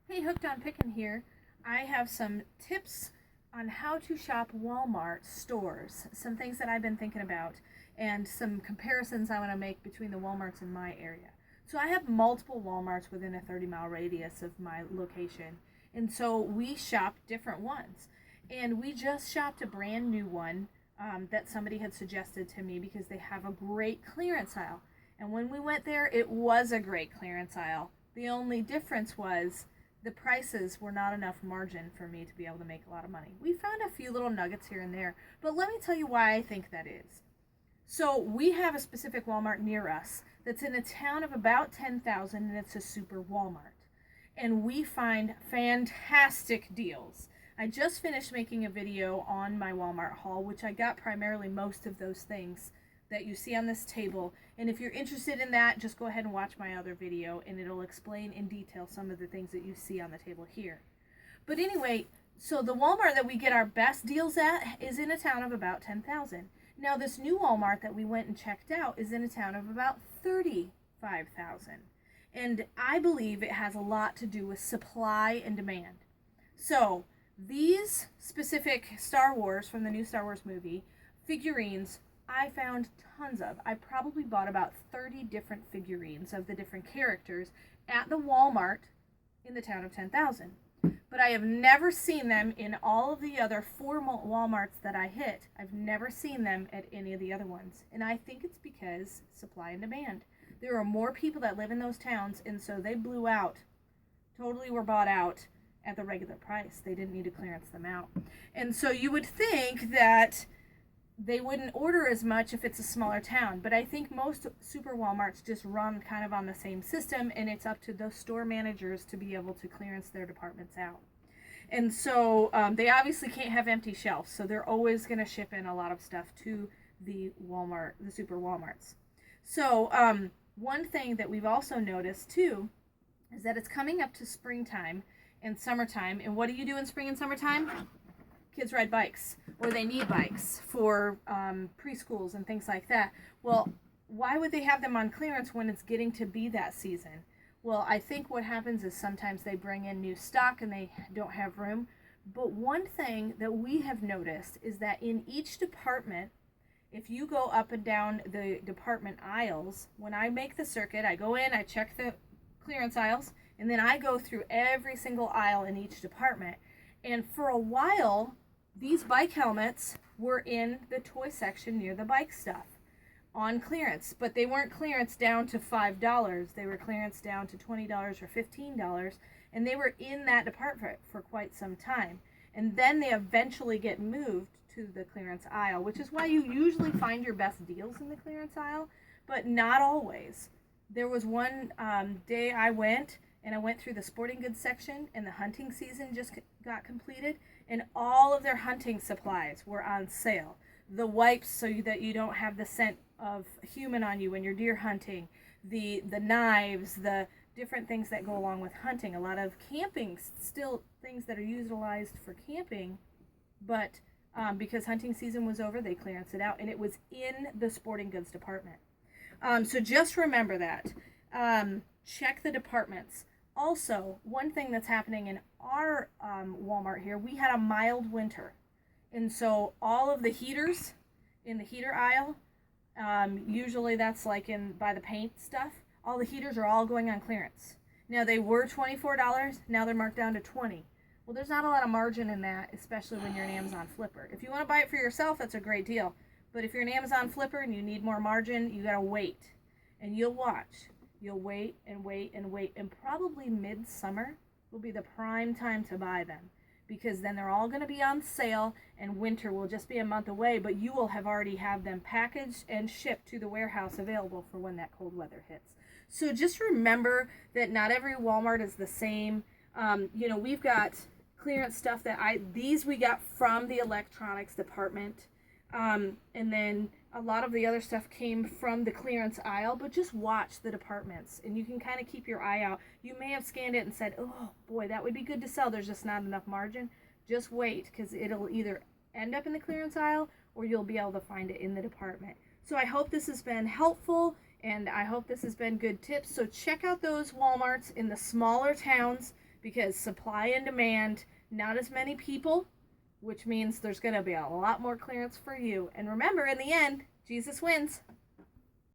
Hey, Hooked on Pickin' here. I have some tips on how to shop Walmart stores, some things that I've been thinking about, and some comparisons I want to make between the Walmarts in my area. So I have multiple Walmarts within a 30-mile radius of my location, and so we shop different ones. And we just shopped a brand new one that somebody had suggested to me because they have a great clearance aisle. And when we went there, it was a great clearance aisle. The only difference was the prices were not enough margin for me to be able to make a lot of money. We found a few little nuggets here and there, but let me tell you why I think that is. So we have a specific Walmart near us that's in a town of about 10,000, and it's a super Walmart. And we find fantastic deals. I just finished making a video on my Walmart haul, which I got primarily most of those things that you see on this table. And if you're interested in that, just go ahead and watch my other video and it'll explain in detail some of the things that you see on the table here. But anyway, so the Walmart that we get our best deals at is in a town of about 10,000. Now this new Walmart that we went and checked out is in a town of about 35,000. And I believe it has a lot to do with supply and demand. So these specific Star Wars, from the new Star Wars movie, figurines, I found tons of. I probably bought about 30 different figurines of the different characters at the Walmart in the town of 10,000. But I have never seen them in all of the other four Walmarts that I hit. I've never seen them at any of the other ones. And I think it's because supply and demand. There are more people that live in those towns, and so they blew out, totally were bought out at the regular price. They didn't need to clearance them out. And so you would think that they wouldn't order as much if it's a smaller town, but I think most super Walmarts just run kind of on the same system, and it's up to those store managers to be able to clearance their departments out. And so they obviously can't have empty shelves, so they're always going to ship in a lot of stuff to the Walmart, the super Walmarts. So one thing that we've also noticed too is that it's coming up to springtime and summertime, and what do you do in spring and summertime? Kids ride bikes, or they need bikes for preschools and things like that. Well, why would they have them on clearance when it's getting to be that season? Well, I think what happens is sometimes they bring in new stock and they don't have room. But one thing that we have noticed is that in each department, if you go up and down the department aisles, when I make the circuit, I go in, I check the clearance aisles, and then I go through every single aisle in each department. And for a while, these bike helmets were in the toy section near the bike stuff on clearance, but they weren't clearance down to $5. They were clearance down to $20 or $15, and they were in that department for quite some time. And then they eventually get moved to the clearance aisle, which is why you usually find your best deals in the clearance aisle, but not always. There was one day I went through the sporting goods section, and the hunting season just got completed, and all of their hunting supplies were on sale. The wipes so that you don't have the scent of human on you when you're deer hunting, the knives, the different things that go along with hunting. A lot of camping, still things that are utilized for camping, but because hunting season was over, they clearanced it out, and it was in the sporting goods department. So just remember that. Check the departments. Also, one thing that's happening in our Walmart here, we had a mild winter. And so all of the heaters in the heater aisle, usually that's like by the paint stuff, all the heaters are all going on clearance. Now they were $24, now they're marked down to $20. Well, there's not a lot of margin in that, especially when you're an Amazon flipper. If you want to buy it for yourself, that's a great deal. But if you're an Amazon flipper and you need more margin, you gotta wait. And you'll watch. You'll wait and wait and wait, and probably midsummer will be the prime time to buy them, because then they're all going to be on sale, and winter will just be a month away, but you will have already have them packaged and shipped to the warehouse available for when that cold weather hits. So just remember that not every Walmart is the same. We've got clearance stuff these we got from the electronics department, and then a lot of the other stuff came from the clearance aisle, but just watch the departments and you can kind of keep your eye out. You may have scanned it and said, oh boy, that would be good to sell. There's just not enough margin. Just wait, because it'll either end up in the clearance aisle or you'll be able to find it in the department. So I hope this has been helpful, and I hope this has been good tips. So check out those Walmarts in the smaller towns, because supply and demand, not as many people, which means there's going to be a lot more clearance for you. And remember, in the end, Jesus wins.